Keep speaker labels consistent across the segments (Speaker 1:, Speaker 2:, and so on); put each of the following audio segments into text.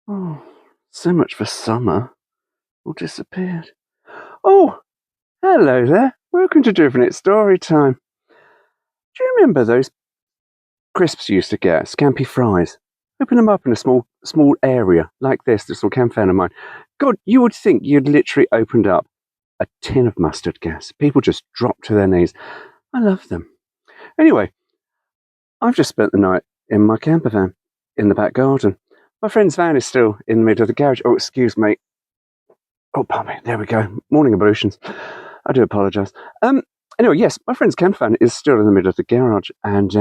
Speaker 1: Oh, so much for summer. All disappeared. Oh, hello there. Welcome to Driven It Storytime. Do you remember those crisps you used to get, Scampy Fries? Open them up in a small area like this little can fan of mine. God, you would think you'd literally opened up a tin of mustard gas. People just dropped to their knees. I love them. Anyway, I've just spent the night in my camper van in the back garden. My friend's van is still in the middle of the garage. Oh, excuse me. Oh, pardon me. There we go. Morning ablutions. I do apologise. Anyway, yes, my friend's camper van is still in the middle of the garage, and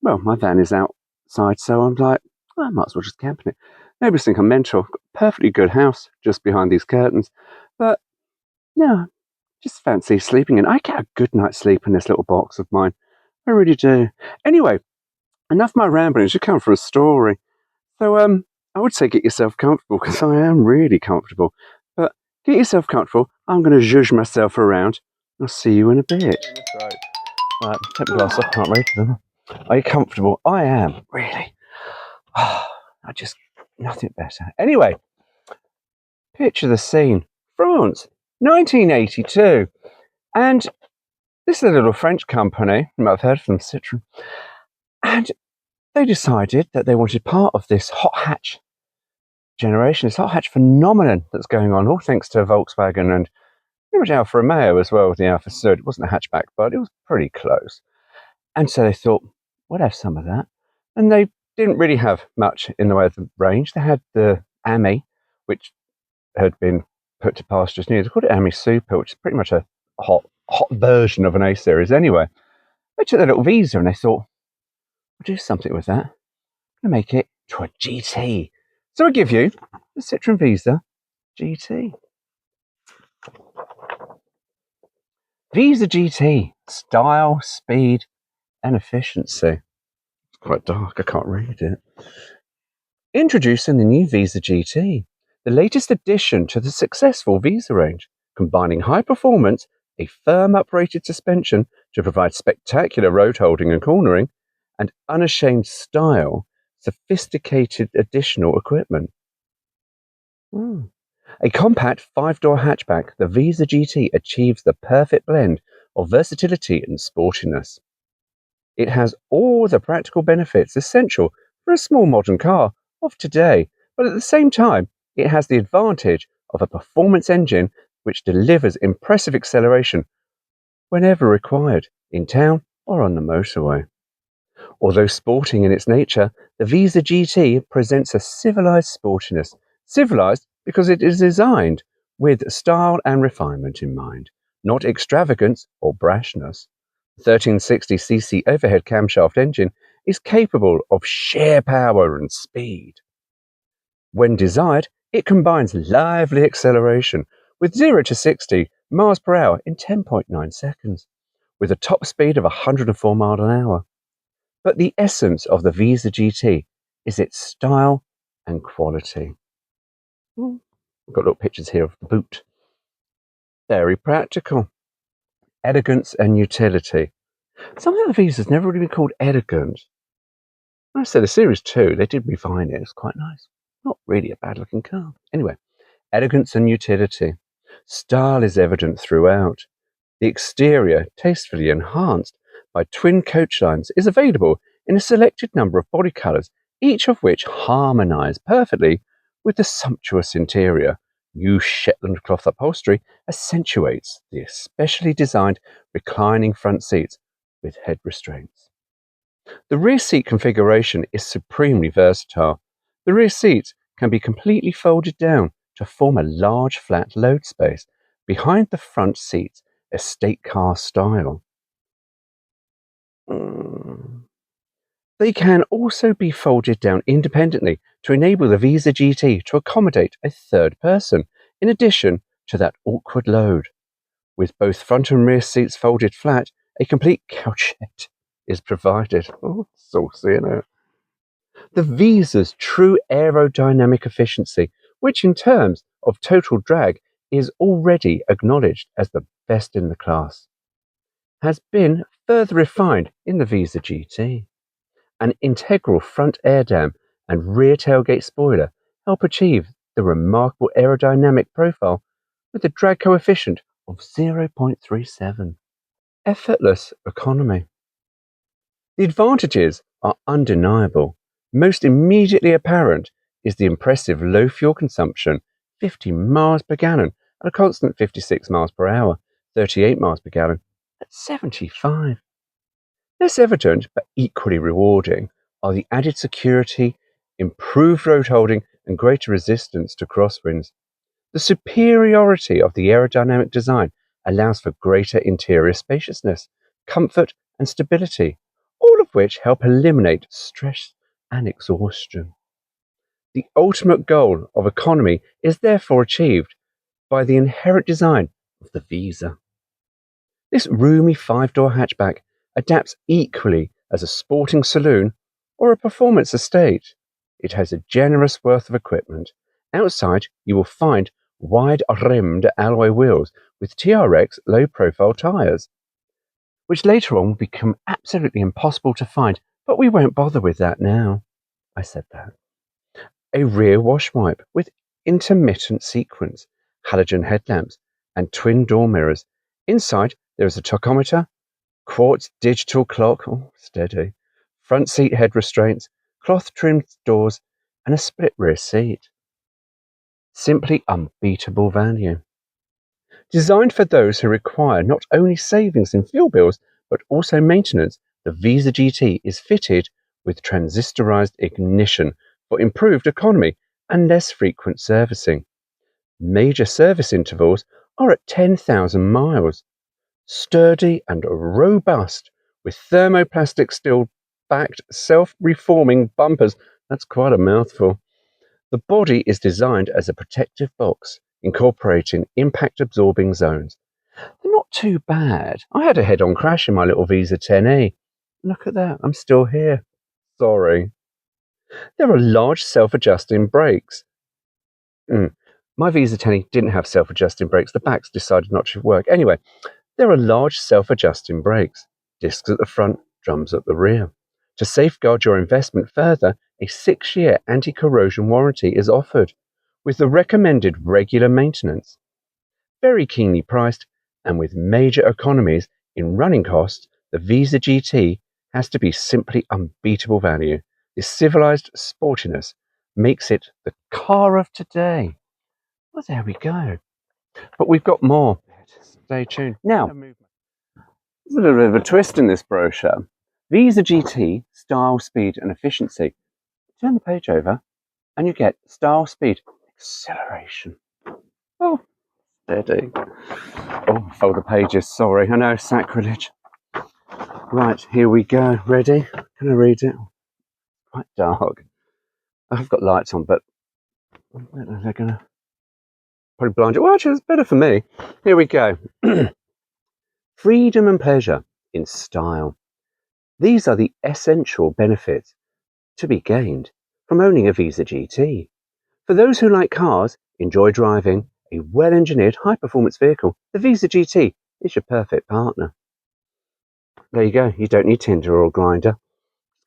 Speaker 1: well, my van is outside, so I'm like, well, I might as well just camp in it. Neighbours think I'm mental. Got a perfectly good house just behind these curtains, but yeah, just fancy sleeping in. I get a good night's sleep in this little box of mine. I really do. Anyway, enough of my rambling. It should come for a story. So, I would say get yourself comfortable because I am really comfortable. But get yourself comfortable. I'm going to zhuzh myself around. I'll see you in a bit. Right, take my glass off. Can't read them. Are you comfortable? I am, really. Nothing better. Anyway, picture the scene. France, 1982. And this is a little French company. You might have heard of them, Citroën. And they decided that they wanted part of this hot hatch generation, this hot hatch phenomenon that's going on, all thanks to Volkswagen and pretty much Alfa Romeo as well with the Alfa Sud. It wasn't a hatchback, but it was pretty close. And so they thought, we'll have some of that. And they didn't really have much in the way of the range. They had the Ami, which had been put to pasture just new. They called it Ami Super, which is pretty much a hot version of an A series anyway. They took their little Visa and they thought, we'll do something with that. I'm going to make it to a GT. So I give you the Citroën Visa GT. Visa GT, style, speed, and efficiency. It's quite dark, I can't read it. Introducing the new Visa GT, the latest addition to the successful Visa range, combining high performance, a firm uprated suspension to provide spectacular road holding and cornering, and unashamed style, sophisticated additional equipment. A compact 5-door hatchback, the Visa GT achieves the perfect blend of versatility and sportiness. It has all the practical benefits essential for a small modern car of today, but at the same time, it has the advantage of a performance engine which delivers impressive acceleration whenever required, in town or on the motorway. Although sporting in its nature, the Visa GT presents a civilized sportiness. Civilized because it is designed with style and refinement in mind, not extravagance or brashness. The 1360cc overhead camshaft engine is capable of sheer power and speed. When desired, it combines lively acceleration with 0 to 60 miles per hour in 10.9 seconds, with a top speed of 104 miles an hour. But the essence of the Visa GT is its style and quality. I've got little pictures here of the boot. Very practical. Elegance and utility. Something the Visa's never really been called elegant. I say the Series 2, they did refine it. It's quite nice. Not really a bad looking car. Anyway, elegance and utility. Style is evident throughout. The exterior, tastefully enhanced by twin coach lines, is available in a selected number of body colours, each of which harmonise perfectly with the sumptuous interior. New Shetland cloth upholstery accentuates the especially designed reclining front seats with head restraints. The rear seat configuration is supremely versatile. The rear seats can be completely folded down to form a large flat load space behind the front seats, estate car style. They can also be folded down independently to enable the Visa GT to accommodate a third person, in addition to that awkward load. With both front and rear seats folded flat, a complete couchette is provided. Oh, saucy, isn't it? The Visa's true aerodynamic efficiency, which in terms of total drag is already acknowledged as the best in the class, has been further refined in the Visa GT. An integral front air dam and rear tailgate spoiler help achieve the remarkable aerodynamic profile with a drag coefficient of 0.37. Effortless economy. The advantages are undeniable. Most immediately apparent is the impressive low fuel consumption, 50 miles per gallon at a constant 56 miles per hour, 38 miles per gallon at 75. Less evident, but equally rewarding, are the added security, improved road holding, and greater resistance to crosswinds. The superiority of the aerodynamic design allows for greater interior spaciousness, comfort, and stability, all of which help eliminate stress and exhaustion. The ultimate goal of economy is therefore achieved by the inherent design of the Visa. This roomy five-door hatchback adapts equally as a sporting saloon or a performance estate. It has a generous worth of equipment. Outside, you will find wide-rimmed alloy wheels with TRX low-profile tyres, which later on will become absolutely impossible to find, but we won't bother with that now. I said that. A rear wash wipe with intermittent sequence, halogen headlamps, and twin door mirrors. Inside, there is a tachometer, quartz digital clock, oh, steady, front seat head restraints, cloth-trimmed doors, and a split rear seat. Simply unbeatable value. Designed for those who require not only savings in fuel bills, but also maintenance, the Visa GT is fitted with transistorized ignition for improved economy and less frequent servicing. Major service intervals are at 10,000 miles. Sturdy and robust, with thermoplastic steel-backed self-reforming bumpers. That's quite a mouthful. The body is designed as a protective box, incorporating impact-absorbing zones. They're not too bad. I had a head-on crash in my little Visa 10e. Look at that, I'm still here. Sorry. There are large self-adjusting brakes. My Visa 10e didn't have self-adjusting brakes. The backs decided not to work. Anyway, there are large self-adjusting brakes, discs at the front, drums at the rear. To safeguard your investment further, a 6-year anti-corrosion warranty is offered, with the recommended regular maintenance. Very keenly priced, and with major economies in running costs, the Visa GT has to be simply unbeatable value. This civilized sportiness makes it the car of today. Well, there we go. But we've got more. Stay tuned. Now, there's a little bit of a twist in this brochure. Visa GT, style, speed, and efficiency. Turn the page over, and you get style, speed, acceleration. Oh, steady. Oh, fold the pages, sorry. I know, sacrilege. Right, here we go. Ready? Can I read it? Quite dark. I've got lights on, but they're going to probably blind you. Well, actually, it's better for me. Here we go. Freedom and pleasure in style. These are the essential benefits to be gained from owning a Visa GT. For those who like cars, enjoy driving a well-engineered, high-performance vehicle, the Visa GT is your perfect partner. There you go. You don't need Tinder or Grindr.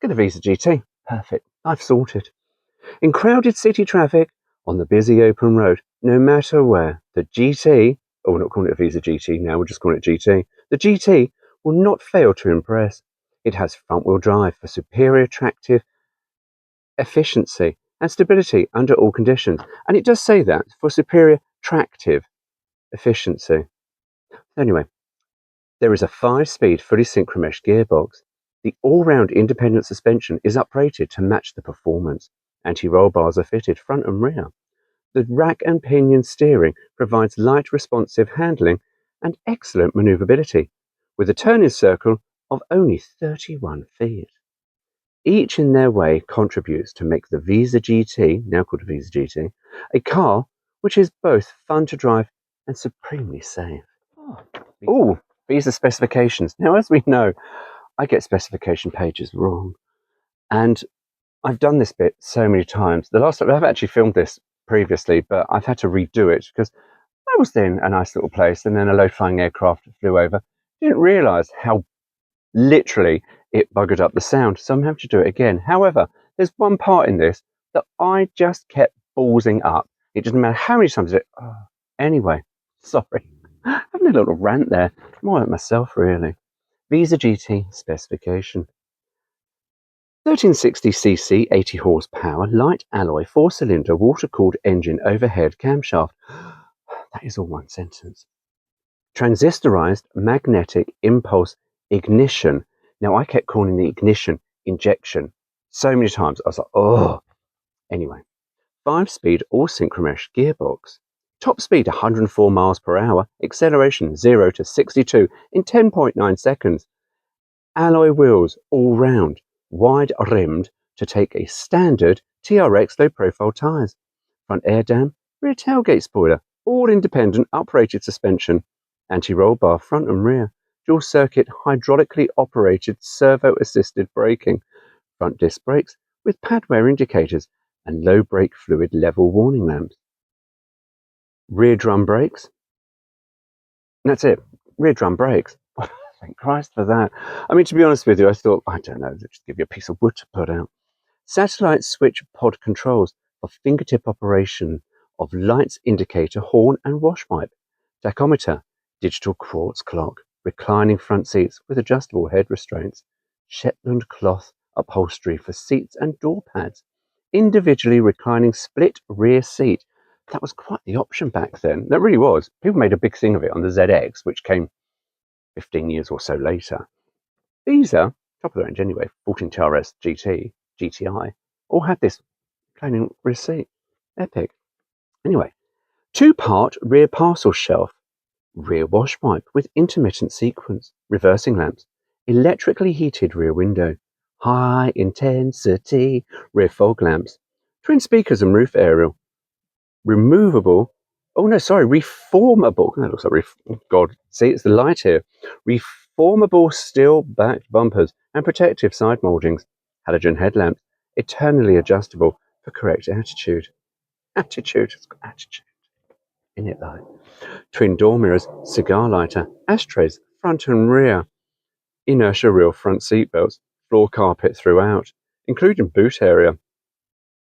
Speaker 1: Get a Visa GT. Perfect. I've sorted. In crowded city traffic, on the busy open road, no matter where, the GT, we're not calling it a Visa GT now, we're just calling it GT. The GT will not fail to impress. It has front-wheel drive for superior tractive efficiency and stability under all conditions. And it does say that, for superior tractive efficiency. Anyway, there is a 5-speed fully synchro-mesh gearbox. The all-round independent suspension is uprated to match the performance. Anti-roll bars are fitted front and rear. The rack and pinion steering provides light responsive handling and excellent maneuverability, with a turning circle of only 31 feet. Each in their way contributes to make the Visa GT, now called Visa GT, a car which is both fun to drive and supremely safe. Oh, Visa specifications. Now, as we know, I get specification pages wrong. And I've done this bit so many times. The last time, I've actually filmed this previously, but I've had to redo it because I was in a nice little place and then a low-flying aircraft flew over. Didn't realise how literally it buggered up the sound, so I'm having to do it again. However, there's one part in this that I just kept ballsing up. It doesn't matter how many times it. Oh. Anyway, sorry. Having a little rant there. More like myself, really. Visa GT specification. 1360cc, 80 horsepower, light alloy, 4-cylinder, water-cooled engine, overhead camshaft. That is all one sentence. Transistorized magnetic impulse ignition. Now, I kept calling the ignition injection so many times. I was like, oh. Anyway, 5-speed all-synchromesh gearbox. Top speed 104 miles per hour, acceleration 0 to 62 in 10.9 seconds. Alloy wheels all round, wide rimmed to take a standard TRX low profile tyres. Front air dam, rear tailgate spoiler, all independent uprated suspension, anti-roll bar front and rear, dual circuit hydraulically operated servo assisted braking, front disc brakes with pad wear indicators and low brake fluid level warning lamps. Rear drum brakes. That's it, rear drum brakes. Thank Christ for that. I mean, to be honest with you, I thought, I don't know, just give you a piece of wood to put out. Satellite switch pod controls for fingertip operation of lights indicator, horn and wash pipe. Tachometer, digital quartz clock, reclining front seats with adjustable head restraints, Shetland cloth upholstery for seats and door pads, individually reclining split rear seat. That was quite the option back then. That really was. People made a big thing of it on the ZX, which came 15 years or so later. Visa, top of the range anyway, 14 TRS GT, GTI, all had this plain rear seat. Epic. Anyway, 2-part rear parcel shelf, rear wash pipe with intermittent sequence, reversing lamps, electrically heated rear window, high intensity rear fog lamps, twin speakers and roof aerial, reformable. That looks like God, see, it's the light here. Reformable steel-backed bumpers and protective side mouldings, halogen headlamps, eternally adjustable for correct attitude. It's got attitude in it, though. Twin door mirrors, cigar lighter, ashtrays, front and rear, inertia reel front seat belts, floor carpet throughout, including boot area.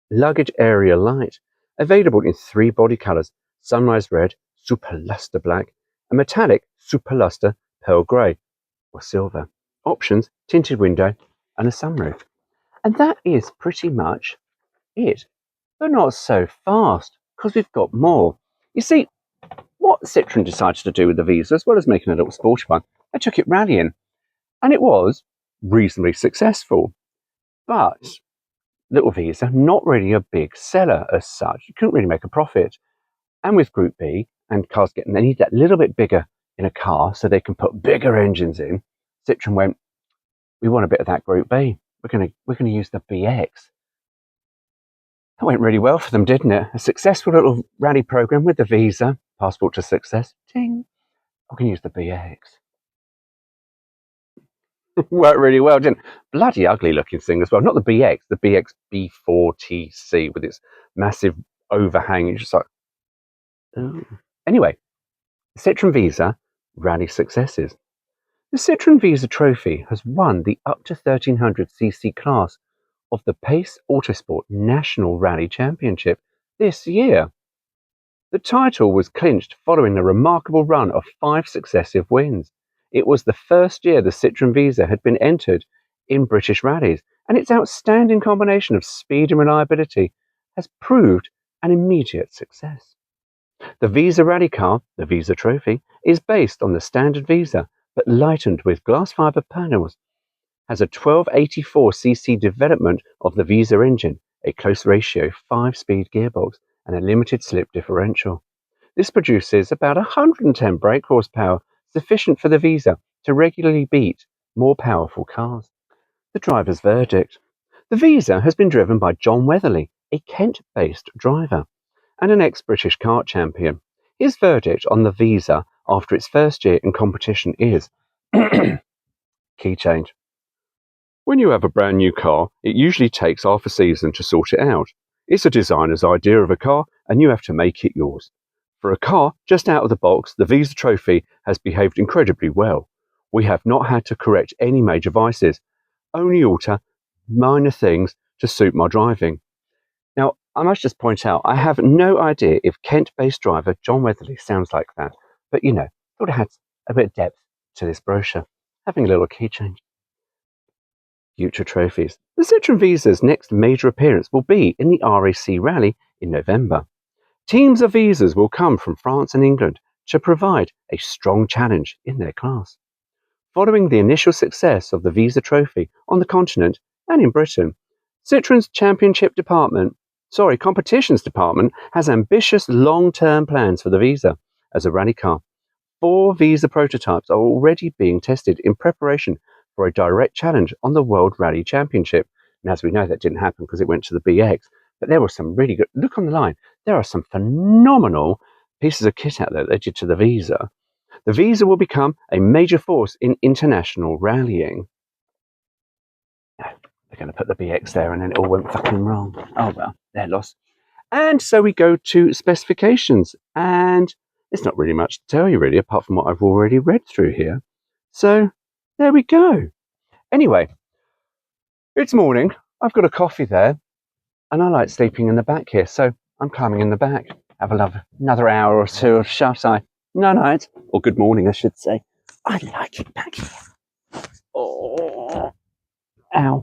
Speaker 1: Luggage area light, available in 3 body colours: sunrise red, super luster black, and metallic super luster pearl grey or silver. Options: tinted window and a sunroof. And that is pretty much it. But not so fast, because we've got more. You see, what Citroën decided to do with the Visa, as well as making a little sporty one, they took it rallying. And it was reasonably successful. But little Visa, not really a big seller as such. You couldn't really make a profit. And with Group B and cars they need that little bit bigger in a car so they can put bigger engines in, Citroën went, we want a bit of that Group B. We're gonna use the BX. That went really well for them, didn't it? A successful little rally program with the Visa, passport to success. Ting. We can use the BX. Worked really well, didn't it? Bloody ugly looking thing as well. Not the BX, the BX B4TC with its massive overhang. It's just like, oh. Anyway, Citroën Visa rally successes. The Citroën Visa Trophy has won the up to 1300cc class of the Pace Autosport National Rally Championship this year. The title was clinched following a remarkable run of 5 successive wins. It was the first year the Citroën Visa had been entered in British rallies, and its outstanding combination of speed and reliability has proved an immediate success. The Visa rally car, the Visa Trophy, is based on the standard Visa, but lightened with glass fibre panels, has a 1284cc development of the Visa engine, a close ratio 5-speed gearbox, and a limited slip differential. This produces about 110 brake horsepower, sufficient for the Visa to regularly beat more powerful cars. The driver's verdict. The Visa has been driven by John Weatherly, a Kent-based driver, and an ex-British kart champion. His verdict on the Visa after its first year in competition is key change. When you have a brand new car, it usually takes half a season to sort it out. It's a designer's idea of a car, and you have to make it yours. For a car just out of the box, the Visa Trophy has behaved incredibly well. We have not had to correct any major vices, only alter minor things to suit my driving. Now, I must just point out, I have no idea if Kent-based driver John Weatherly sounds like that, but thought it had a bit of depth to this brochure. Having a little key change. Future trophies. The Citroën Visa's next major appearance will be in the RAC Rally in November. Teams of Visas will come from France and England to provide a strong challenge in their class. Following the initial success of the Visa Trophy on the continent and in Britain, Citroën's competitions department has ambitious long-term plans for the Visa as a rally car. 4 Visa prototypes are already being tested in preparation for a direct challenge on the World Rally Championship. And as we know, that didn't happen because it went to the BX. But there were some really good, look on the line, there are some phenomenal pieces of kit out there that they did to the Visa. The Visa will become a major force in international rallying. No, they're going to put the BX there and then it all went fucking wrong. Oh well, they're lost. And so we go to specifications, and it's not really much to tell you really, apart from what I've already read through here. So there we go. Anyway, it's morning. I've got a coffee there, and I like sleeping in the back here, so I'm climbing in the back. Have another hour or two of shut-eye. Night, or good morning, I should say. I like it back here. Oh, ow.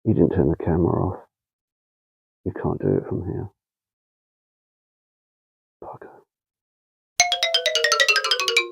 Speaker 1: You didn't turn the camera off. You can't do it from here. Bugger.